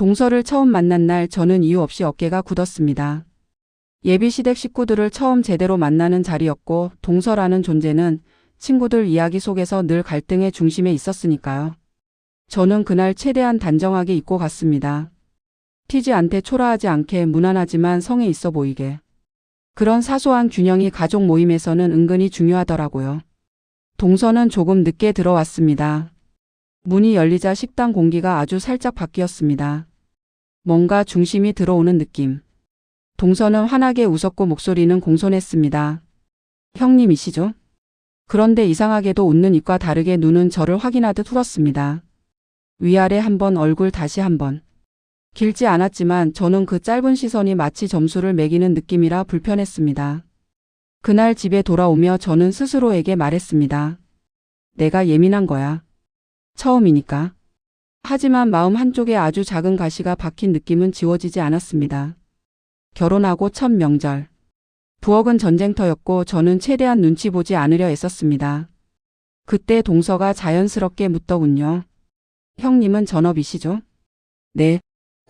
동서를 처음 만난 날 저는 이유 없이 어깨가 굳었습니다. 예비시댁 식구들을 처음 제대로 만나는 자리였고 동서라는 존재는 친구들 이야기 속에서 늘 갈등의 중심에 있었으니까요. 저는 그날 최대한 단정하게 입고 갔습니다. 튀지 않게 초라하지 않게 무난하지만 성에 있어 보이게. 그런 사소한 균형이 가족 모임에서는 은근히 중요하더라고요. 동서는 조금 늦게 들어왔습니다. 문이 열리자 식당 공기가 아주 살짝 바뀌었습니다. 뭔가 중심이 들어오는 느낌. 동서는 환하게 웃었고 목소리는 공손했습니다. 형님이시죠? 그런데 이상하게도 웃는 입과 다르게 눈은 저를 확인하듯 풀었습니다. 위아래 한 번, 얼굴 다시 한 번. 길지 않았지만 저는 그 짧은 시선이 마치 점수를 매기는 느낌이라 불편했습니다. 그날 집에 돌아오며 저는 스스로에게 말했습니다. 내가 예민한 거야. 처음이니까. 하지만 마음 한쪽에 아주 작은 가시가 박힌 느낌은 지워지지 않았습니다. 결혼하고 첫 명절. 부엌은 전쟁터였고 저는 최대한 눈치 보지 않으려 애썼습니다. 그때 동서가 자연스럽게 묻더군요. 형님은 전업이시죠? 네.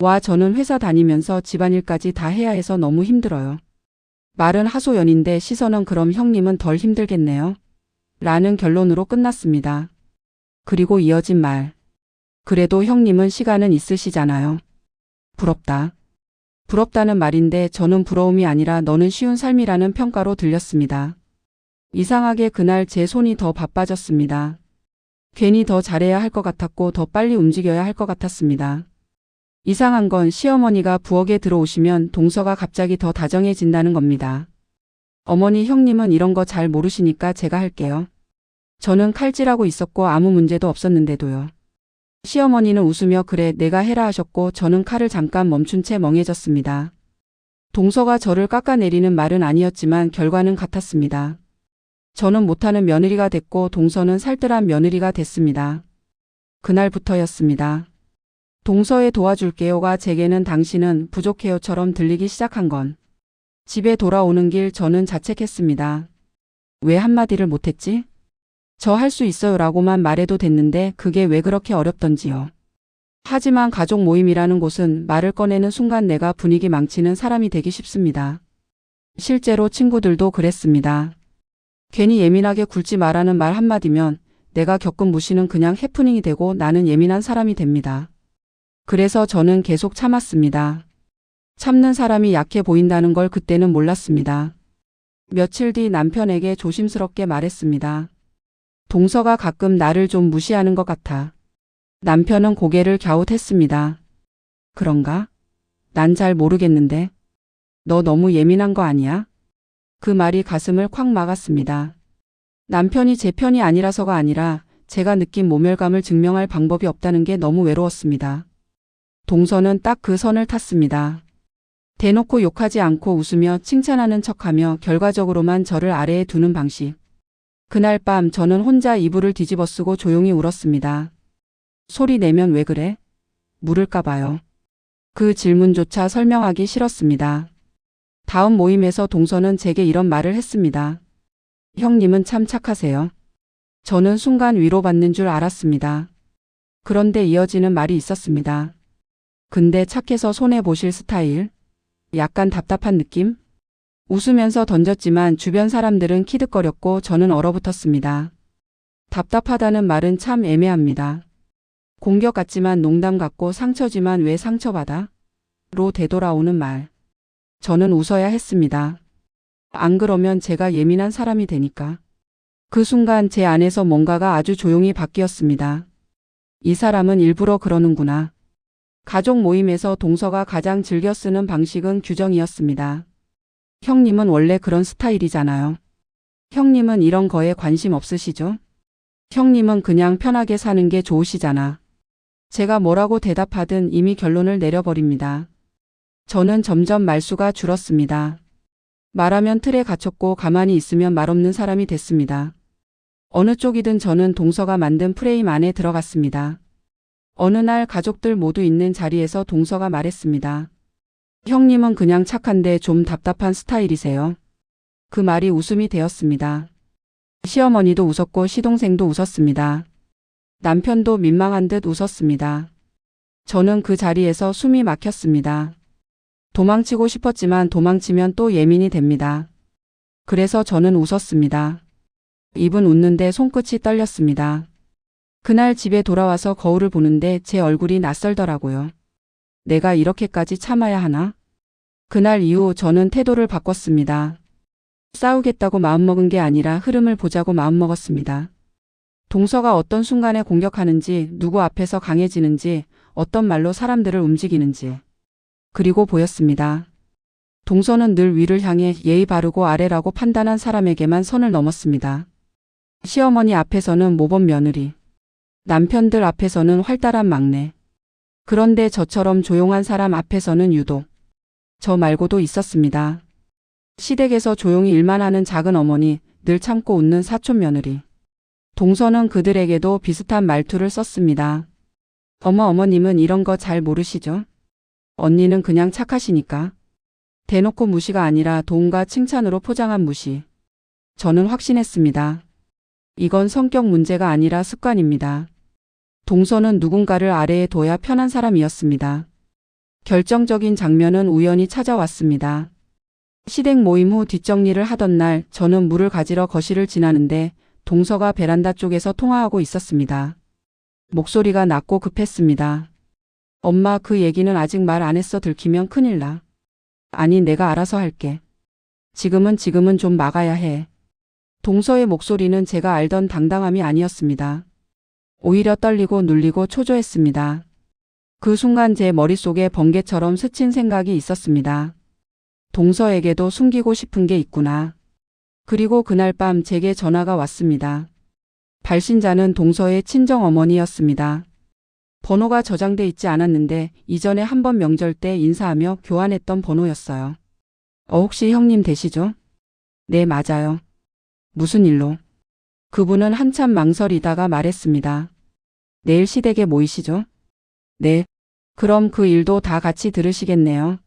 와 저는 회사 다니면서 집안일까지 다 해야 해서 너무 힘들어요. 말은 하소연인데 시선은 그럼 형님은 덜 힘들겠네요. 라는 결론으로 끝났습니다. 그리고 이어진 말. 그래도 형님은 시간은 있으시잖아요. 부럽다. 부럽다는 말인데 저는 부러움이 아니라 너는 쉬운 삶이라는 평가로 들렸습니다. 이상하게 그날 제 손이 더 바빠졌습니다. 괜히 더 잘해야 할 것 같았고 더 빨리 움직여야 할 것 같았습니다. 이상한 건 시어머니가 부엌에 들어오시면 동서가 갑자기 더 다정해진다는 겁니다. 어머니 형님은 이런 거 잘 모르시니까 제가 할게요. 저는 칼질하고 있었고 아무 문제도 없었는데도요. 시어머니는 웃으며 그래 내가 해라 하셨고 저는 칼을 잠깐 멈춘 채 멍해졌습니다. 동서가 저를 깎아내리는 말은 아니었지만 결과는 같았습니다. 저는 못하는 며느리가 됐고 동서는 살뜰한 며느리가 됐습니다. 그날부터였습니다. 동서의 도와줄게요가 제게는 당신은 부족해요처럼 들리기 시작한 건 집에 돌아오는 길 저는 자책했습니다. 왜 한마디를 못했지? 저 할 수 있어요 라고만 말해도 됐는데 그게 왜 그렇게 어렵던지요. 하지만 가족 모임이라는 곳은 말을 꺼내는 순간 내가 분위기 망치는 사람이 되기 쉽습니다. 실제로 친구들도 그랬습니다. 괜히 예민하게 굴지 말라는 말 한마디면 내가 겪은 무시는 그냥 해프닝이 되고 나는 예민한 사람이 됩니다. 그래서 저는 계속 참았습니다. 참는 사람이 약해 보인다는 걸 그때는 몰랐습니다. 며칠 뒤 남편에게 조심스럽게 말했습니다. 동서가 가끔 나를 좀 무시하는 것 같아. 남편은 고개를 갸웃했습니다. 그런가? 난 잘 모르겠는데. 너 너무 예민한 거 아니야? 그 말이 가슴을 콱 막았습니다. 남편이 제 편이 아니라서가 아니라 제가 느낀 모멸감을 증명할 방법이 없다는 게 너무 외로웠습니다. 동서는 딱 그 선을 탔습니다. 대놓고 욕하지 않고 웃으며 칭찬하는 척하며 결과적으로만 저를 아래에 두는 방식. 그날 밤 저는 혼자 이불을 뒤집어쓰고 조용히 울었습니다. 소리 내면 왜 그래? 물을까 봐요. 그 질문조차 설명하기 싫었습니다. 다음 모임에서 동서는 제게 이런 말을 했습니다. 형님은 참 착하세요. 저는 순간 위로받는 줄 알았습니다. 그런데 이어지는 말이 있었습니다. 근데 착해서 손해보실 스타일? 약간 답답한 느낌? 웃으면서 던졌지만 주변 사람들은 키득거렸고 저는 얼어붙었습니다. 답답하다는 말은 참 애매합니다. 공격 같지만 농담 같고 상처지만 왜 상처받아? 로 되돌아오는 말. 저는 웃어야 했습니다. 안 그러면 제가 예민한 사람이 되니까. 그 순간 제 안에서 뭔가가 아주 조용히 바뀌었습니다. 이 사람은 일부러 그러는구나. 가족 모임에서 동서가 가장 즐겨 쓰는 방식은 규정이었습니다. 형님은 원래 그런 스타일이잖아요. 형님은 이런 거에 관심 없으시죠? 형님은 그냥 편하게 사는 게 좋으시잖아. 제가 뭐라고 대답하든 이미 결론을 내려버립니다. 저는 점점 말수가 줄었습니다. 말하면 틀에 갇혔고 가만히 있으면 말없는 사람이 됐습니다. 어느 쪽이든 저는 동서가 만든 프레임 안에 들어갔습니다. 어느 날 가족들 모두 있는 자리에서 동서가 말했습니다. 형님은 그냥 착한데 좀 답답한 스타일이세요. 그 말이 웃음이 되었습니다. 시어머니도 웃었고 시동생도 웃었습니다. 남편도 민망한 듯 웃었습니다. 저는 그 자리에서 숨이 막혔습니다. 도망치고 싶었지만 도망치면 또 예민이 됩니다. 그래서 저는 웃었습니다. 입은 웃는데 손끝이 떨렸습니다. 그날 집에 돌아와서 거울을 보는데 제 얼굴이 낯설더라고요. 내가 이렇게까지 참아야 하나? 그날 이후 저는 태도를 바꿨습니다. 싸우겠다고 마음먹은 게 아니라 흐름을 보자고 마음먹었습니다. 동서가 어떤 순간에 공격하는지, 누구 앞에서 강해지는지, 어떤 말로 사람들을 움직이는지. 그리고 보였습니다. 동서는 늘 위를 향해 예의 바르고 아래라고 판단한 사람에게만 선을 넘었습니다. 시어머니 앞에서는 모범 며느리, 남편들 앞에서는 활달한 막내. 그런데 저처럼 조용한 사람 앞에서는 유독 저 말고도 있었습니다. 시댁에서 조용히 일만 하는 작은 어머니, 늘 참고 웃는 사촌 며느리. 동서는 그들에게도 비슷한 말투를 썼습니다. 어머님은 이런 거 잘 모르시죠? 언니는 그냥 착하시니까. 대놓고 무시가 아니라 도움과 칭찬으로 포장한 무시. 저는 확신했습니다. 이건 성격 문제가 아니라 습관입니다. 동서는 누군가를 아래에 둬야 편한 사람이었습니다. 결정적인 장면은 우연히 찾아왔습니다. 시댁 모임 후 뒷정리를 하던 날 저는 물을 가지러 거실을 지나는데 동서가 베란다 쪽에서 통화하고 있었습니다. 목소리가 낮고 급했습니다. 엄마, 그 얘기는 아직 말 안 했어. 들키면 큰일 나. 아니, 내가 알아서 할게. 지금은 좀 막아야 해. 동서의 목소리는 제가 알던 당당함이 아니었습니다. 오히려 떨리고 눌리고 초조했습니다. 그 순간 제 머릿속에 번개처럼 스친 생각이 있었습니다. 동서에게도 숨기고 싶은 게 있구나. 그리고 그날 밤 제게 전화가 왔습니다. 발신자는 동서의 친정어머니였습니다. 번호가 저장돼 있지 않았는데 이전에 한 번 명절 때 인사하며 교환했던 번호였어요. 혹시 형님 되시죠? 네, 맞아요. 무슨 일로? 그분은 한참 망설이다가 말했습니다. 내일 시댁에 모이시죠? 네. 그럼 그 일도 다 같이 들으시겠네요.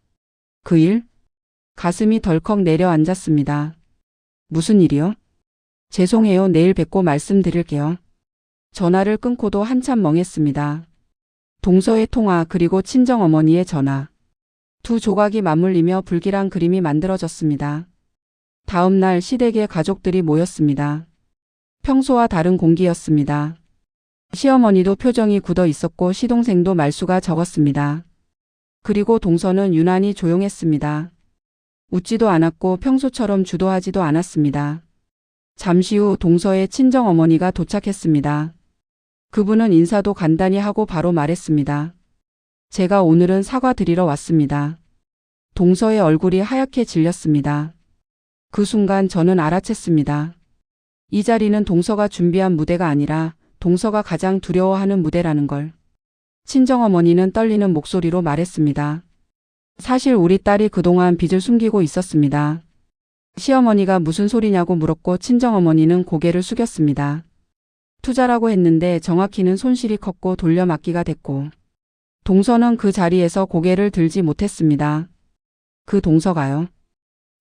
그 일? 가슴이 덜컥 내려앉았습니다. 무슨 일이요? 죄송해요. 내일 뵙고 말씀드릴게요. 전화를 끊고도 한참 멍했습니다. 동서의 통화 그리고 친정어머니의 전화. 두 조각이 맞물리며 불길한 그림이 만들어졌습니다. 다음 날 시댁에 가족들이 모였습니다. 평소와 다른 공기였습니다. 시어머니도 표정이 굳어 있었고 시동생도 말수가 적었습니다. 그리고 동서는 유난히 조용했습니다. 웃지도 않았고 평소처럼 주도하지도 않았습니다. 잠시 후 동서의 친정어머니가 도착했습니다. 그분은 인사도 간단히 하고 바로 말했습니다. 제가 오늘은 사과드리러 왔습니다. 동서의 얼굴이 하얗게 질렸습니다. 그 순간 저는 알아챘습니다. 이 자리는 동서가 준비한 무대가 아니라 동서가 가장 두려워하는 무대라는 걸. 친정어머니는 떨리는 목소리로 말했습니다. 사실 우리 딸이 그동안 빚을 숨기고 있었습니다. 시어머니가 무슨 소리냐고 물었고 친정어머니는 고개를 숙였습니다. 투자라고 했는데 정확히는 손실이 컸고 돌려막기가 됐고. 동서는 그 자리에서 고개를 들지 못했습니다. 그 동서가요.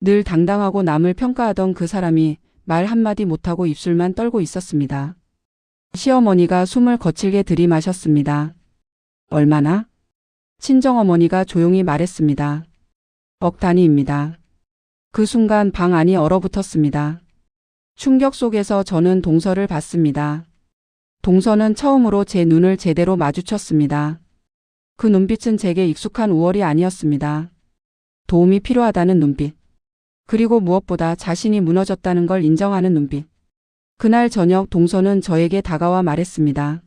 늘 당당하고 남을 평가하던 그 사람이 말 한마디 못하고 입술만 떨고 있었습니다. 시어머니가 숨을 거칠게 들이마셨습니다. 얼마나? 친정어머니가 조용히 말했습니다. 억 단위입니다. 그 순간 방 안이 얼어붙었습니다. 충격 속에서 저는 동서를 봤습니다. 동서는 처음으로 제 눈을 제대로 마주쳤습니다. 그 눈빛은 제게 익숙한 우월이 아니었습니다. 도움이 필요하다는 눈빛. 그리고 무엇보다 자신이 무너졌다는 걸 인정하는 눈빛. 그날 저녁 동서는 저에게 다가와 말했습니다.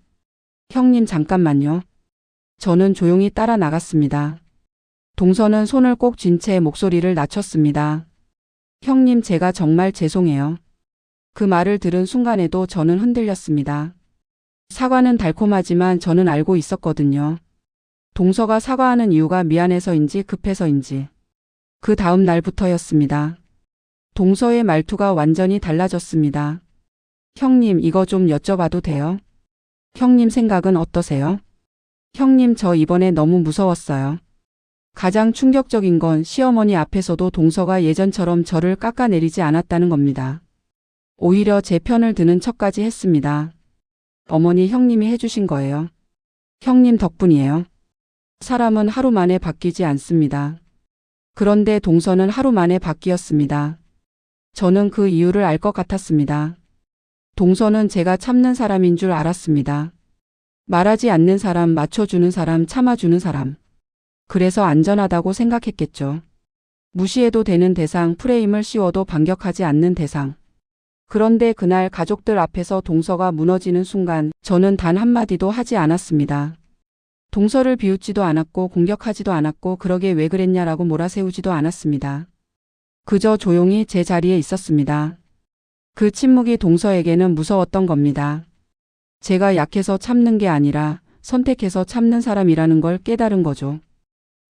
형님, 잠깐만요. 저는 조용히 따라 나갔습니다. 동서는 손을 꼭 쥔 채 목소리를 낮췄습니다. 형님, 제가 정말 죄송해요. 그 말을 들은 순간에도 저는 흔들렸습니다. 사과는 달콤하지만 저는 알고 있었거든요. 동서가 사과하는 이유가 미안해서인지 급해서인지. 그 다음 날부터였습니다. 동서의 말투가 완전히 달라졌습니다. 형님, 이거 좀 여쭤봐도 돼요? 형님 생각은 어떠세요? 형님, 저 이번에 너무 무서웠어요. 가장 충격적인 건 시어머니 앞에서도 동서가 예전처럼 저를 깎아내리지 않았다는 겁니다. 오히려 제 편을 드는 척까지 했습니다. 어머니, 형님이 해주신 거예요. 형님 덕분이에요. 사람은 하루 만에 바뀌지 않습니다. 그런데 동서는 하루 만에 바뀌었습니다. 저는 그 이유를 알 것 같았습니다. 동서는 제가 참는 사람인 줄 알았습니다. 말하지 않는 사람, 맞춰주는 사람, 참아주는 사람. 그래서 안전하다고 생각했겠죠. 무시해도 되는 대상, 프레임을 씌워도 반격하지 않는 대상. 그런데 그날 가족들 앞에서 동서가 무너지는 순간 저는 단 한마디도 하지 않았습니다. 동서를 비웃지도 않았고 공격하지도 않았고 그러게 왜 그랬냐라고 몰아세우지도 않았습니다. 그저 조용히 제 자리에 있었습니다. 그 침묵이 동서에게는 무서웠던 겁니다. 제가 약해서 참는 게 아니라 선택해서 참는 사람이라는 걸 깨달은 거죠.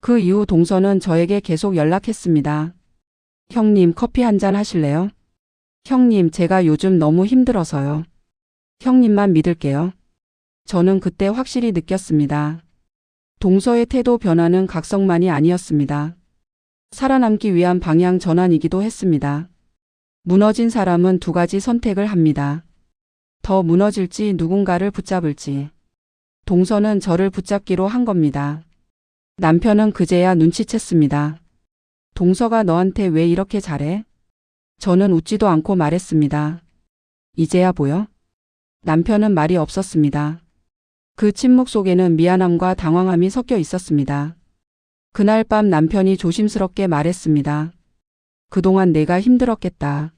그 이후 동서는 저에게 계속 연락했습니다. 형님, 커피 한잔 하실래요? 형님, 제가 요즘 너무 힘들어서요. 형님만 믿을게요. 저는 그때 확실히 느꼈습니다. 동서의 태도 변화는 각성만이 아니었습니다. 살아남기 위한 방향 전환이기도 했습니다. 무너진 사람은 두 가지 선택을 합니다. 더 무너질지 누군가를 붙잡을지. 동서는 저를 붙잡기로 한 겁니다. 남편은 그제야 눈치챘습니다. 동서가 너한테 왜 이렇게 잘해? 저는 웃지도 않고 말했습니다. 이제야 보여? 남편은 말이 없었습니다. 그 침묵 속에는 미안함과 당황함이 섞여 있었습니다. 그날 밤 남편이 조심스럽게 말했습니다. 그동안 내가 힘들었겠다.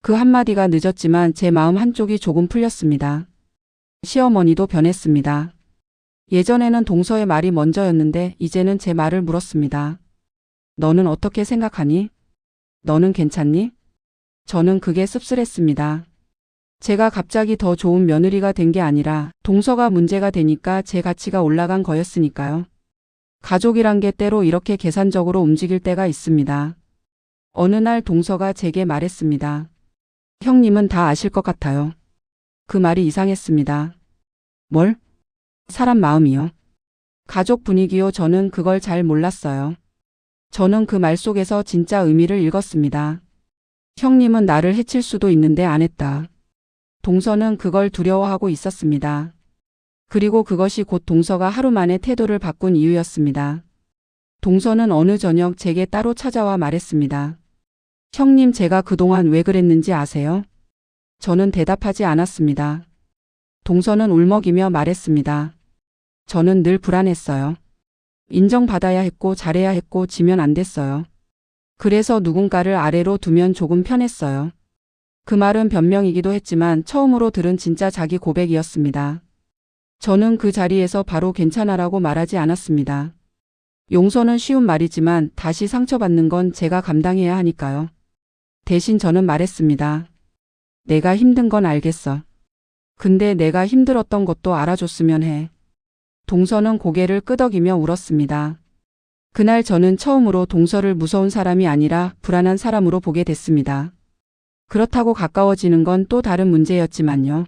그 한마디가 늦었지만 제 마음 한쪽이 조금 풀렸습니다. 시어머니도 변했습니다. 예전에는 동서의 말이 먼저였는데 이제는 제 말을 물었습니다. 너는 어떻게 생각하니? 너는 괜찮니? 저는 그게 씁쓸했습니다. 제가 갑자기 더 좋은 며느리가 된 게 아니라 동서가 문제가 되니까 제 가치가 올라간 거였으니까요. 가족이란 게 때로 이렇게 계산적으로 움직일 때가 있습니다. 어느 날 동서가 제게 말했습니다. 형님은 다 아실 것 같아요. 그 말이 이상했습니다. 뭘? 사람 마음이요. 가족 분위기요. 저는 그걸 잘 몰랐어요. 저는 그 말 속에서 진짜 의미를 읽었습니다. 형님은 나를 해칠 수도 있는데 안 했다. 동서는 그걸 두려워하고 있었습니다. 그리고 그것이 곧 동서가 하루 만에 태도를 바꾼 이유였습니다. 동서는 어느 저녁 제게 따로 찾아와 말했습니다. 형님, 제가 그동안 왜 그랬는지 아세요? 저는 대답하지 않았습니다. 동서는 울먹이며 말했습니다. 저는 늘 불안했어요. 인정받아야 했고 잘해야 했고 지면 안 됐어요. 그래서 누군가를 아래로 두면 조금 편했어요. 그 말은 변명이기도 했지만 처음으로 들은 진짜 자기 고백이었습니다. 저는 그 자리에서 바로 괜찮아라고 말하지 않았습니다. 용서는 쉬운 말이지만 다시 상처받는 건 제가 감당해야 하니까요. 대신 저는 말했습니다. 내가 힘든 건 알겠어. 근데 내가 힘들었던 것도 알아줬으면 해. 동서는 고개를 끄덕이며 울었습니다. 그날 저는 처음으로 동서를 무서운 사람이 아니라 불안한 사람으로 보게 됐습니다. 그렇다고 가까워지는 건 또 다른 문제였지만요.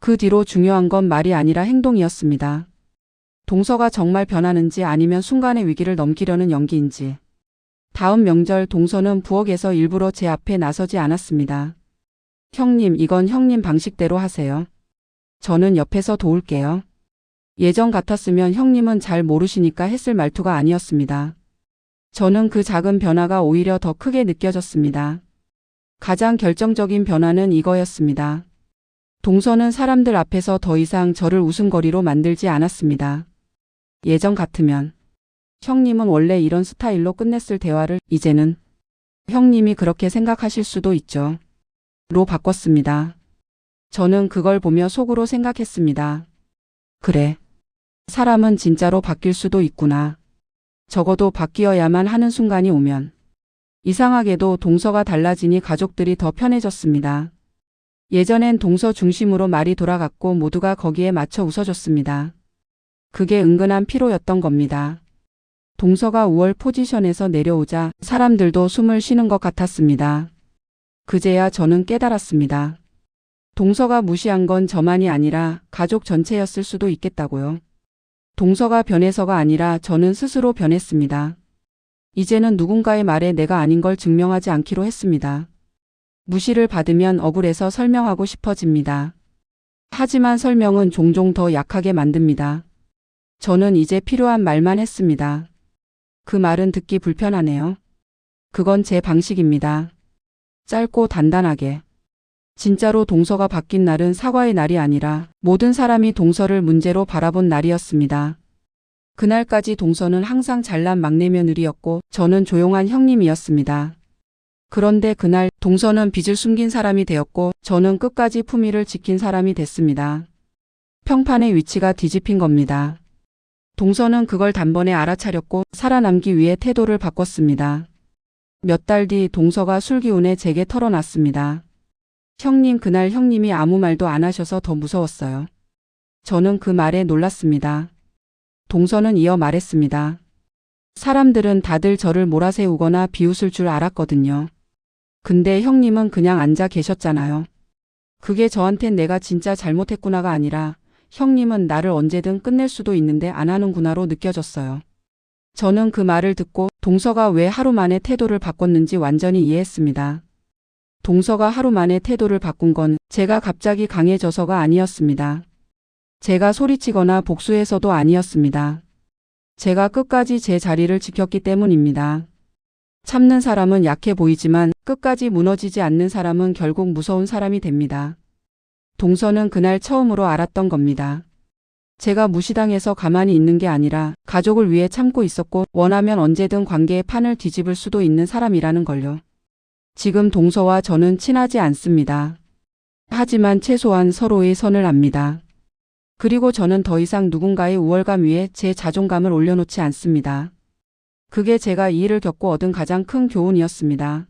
그 뒤로 중요한 건 말이 아니라 행동이었습니다. 동서가 정말 변하는지 아니면 순간의 위기를 넘기려는 연기인지. 다음 명절 동서는 부엌에서 일부러 제 앞에 나서지 않았습니다. 형님, 이건 형님 방식대로 하세요. 저는 옆에서 도울게요. 예전 같았으면 형님은 잘 모르시니까 했을 말투가 아니었습니다. 저는 그 작은 변화가 오히려 더 크게 느껴졌습니다. 가장 결정적인 변화는 이거였습니다. 동서는 사람들 앞에서 더 이상 저를 웃음거리로 만들지 않았습니다. 예전 같으면 형님은 원래 이런 스타일로 끝냈을 대화를 이제는 형님이 그렇게 생각하실 수도 있죠. 로 바꿨습니다. 저는 그걸 보며 속으로 생각했습니다. 그래. 사람은 진짜로 바뀔 수도 있구나. 적어도 바뀌어야만 하는 순간이 오면. 이상하게도 동서가 달라지니 가족들이 더 편해졌습니다. 예전엔 동서 중심으로 말이 돌아갔고 모두가 거기에 맞춰 웃어줬습니다. 그게 은근한 피로였던 겁니다. 동서가 5월 포지션에서 내려오자 사람들도 숨을 쉬는 것 같았습니다. 그제야 저는 깨달았습니다. 동서가 무시한 건 저만이 아니라 가족 전체였을 수도 있겠다고요. 동서가 변해서가 아니라 저는 스스로 변했습니다. 이제는 누군가의 말에 내가 아닌 걸 증명하지 않기로 했습니다. 무시를 받으면 억울해서 설명하고 싶어집니다. 하지만 설명은 종종 더 약하게 만듭니다. 저는 이제 필요한 말만 했습니다. 그 말은 듣기 불편하네요. 그건 제 방식입니다. 짧고 단단하게. 진짜로 동서가 바뀐 날은 사과의 날이 아니라 모든 사람이 동서를 문제로 바라본 날이었습니다. 그날까지 동서는 항상 잘난 막내 며느리였고 저는 조용한 형님이었습니다. 그런데 그날 동서는 빚을 숨긴 사람이 되었고 저는 끝까지 품위를 지킨 사람이 됐습니다. 평판의 위치가 뒤집힌 겁니다. 동서는 그걸 단번에 알아차렸고 살아남기 위해 태도를 바꿨습니다. 몇 달 뒤 동서가 술기운에 제게 털어놨습니다. 형님, 그날 형님이 아무 말도 안 하셔서 더 무서웠어요. 저는 그 말에 놀랐습니다. 동서는 이어 말했습니다. 사람들은 다들 저를 몰아세우거나 비웃을 줄 알았거든요. 근데 형님은 그냥 앉아 계셨잖아요. 그게 저한텐 내가 진짜 잘못했구나가 아니라 형님은 나를 언제든 끝낼 수도 있는데 안 하는구나로 느껴졌어요. 저는 그 말을 듣고 동서가 왜 하루 만에 태도를 바꿨는지 완전히 이해했습니다. 동서가 하루 만에 태도를 바꾼 건 제가 갑자기 강해져서가 아니었습니다. 제가 소리치거나 복수해서도 아니었습니다. 제가 끝까지 제 자리를 지켰기 때문입니다. 참는 사람은 약해 보이지만 끝까지 무너지지 않는 사람은 결국 무서운 사람이 됩니다. 동서는 그날 처음으로 알았던 겁니다. 제가 무시당해서 가만히 있는 게 아니라 가족을 위해 참고 있었고 원하면 언제든 관계의 판을 뒤집을 수도 있는 사람이라는 걸요. 지금 동서와 저는 친하지 않습니다. 하지만 최소한 서로의 선을 압니다. 그리고 저는 더 이상 누군가의 우월감 위에 제 자존감을 올려놓지 않습니다. 그게 제가 이 일을 겪고 얻은 가장 큰 교훈이었습니다.